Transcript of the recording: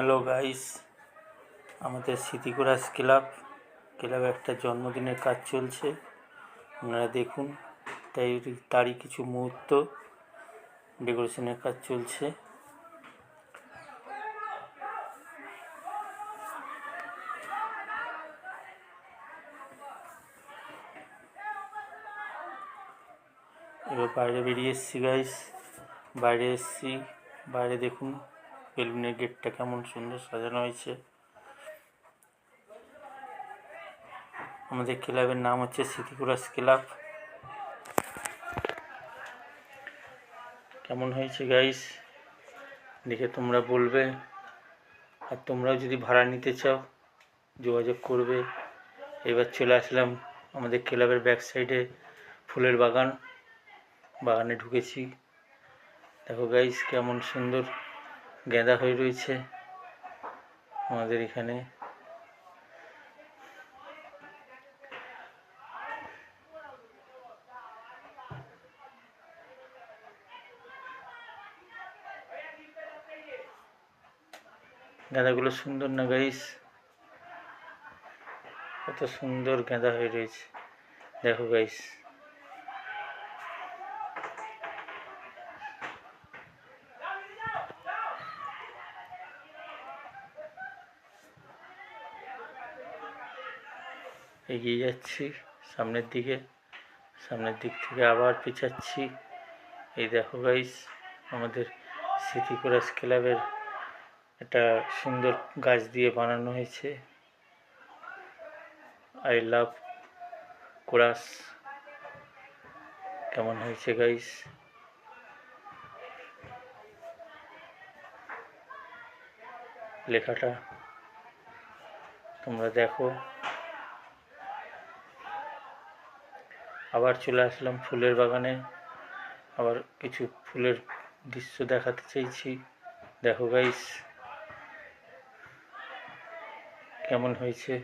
Hello guys, আমাদের স্মৃতিকুরাস ক্লাবে একটা জন্মদিনের কাজ চলছে। আপনারা দেখুন, তারই কিছু মুহূর্ত ডেকোরেশনের কাজ চলছে। এবার বাইরে বেরিয়ে এসেছি গাইস, বাইরে দেখুন বেলুনের গেটটা কেমন সুন্দর সাজানো হয়েছে। আমাদের ক্লাবের নাম হচ্ছে স্মৃতিকুরাস ক্লাব। কেমন হয়েছে গাইস দেখে তোমরা বলবে, আর তোমরাও যদি ভাড়া নিতে চাও যোগাযোগ করবে। এবার চলে আসলাম আমাদের ক্লাবের ব্যাক সাইডে ফুলের বাগানে ঢুকেছি। দেখো গাইস কেমন সুন্দর গাঁদা হয়ে রয়েছে আমাদের এখানে। গাঁদাগুলো সুন্দর না গাইস? কত সুন্দর গাঁদা হয়ে রয়েছে দেখো গাইস। এগিয়ে যাচ্ছি সামনের দিক থেকে আবার পিছাচ্ছি। এই দেখো গাইস, আমাদের স্মৃতিকুরাস ক্লাবের একটা সুন্দর গাছ দিয়ে বানানো হয়েছে, আই লাভ কোরাস। কেমন হয়েছে গাইস? লেখাটা তোমরা দেখো। আবার চলে আসলাম ফুলের বাগানে, আবার কিছু ফুলের দৃশ্য দেখাতে চাইছি। দেখো গাইস কেমন হয়েছে।